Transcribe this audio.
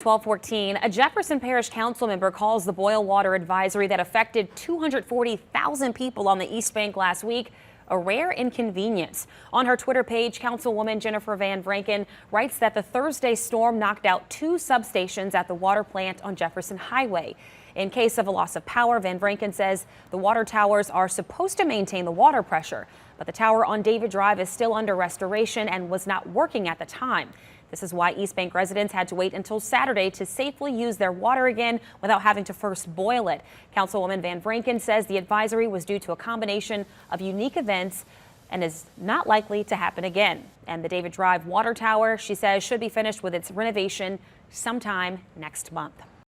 12:14, a Jefferson Parish council member calls the boil water advisory that affected 240,000 people on the East Bank last week a rare inconvenience. On her Twitter page, Councilwoman Jennifer Van Vranken writes that the Thursday storm knocked out 2 substations at the water plant on Jefferson Highway. In case of a loss of power, Van Vranken says the water towers are supposed to maintain the water pressure, but the tower on David Drive is still under restoration and was not working at the time. This is why East Bank residents had to wait until Saturday to safely use their water again without having to first boil it. Councilwoman Van Vranken says the advisory was due to a combination of unique events and is not likely to happen again. And the David Drive water tower, she says, should be finished with its renovation sometime next month.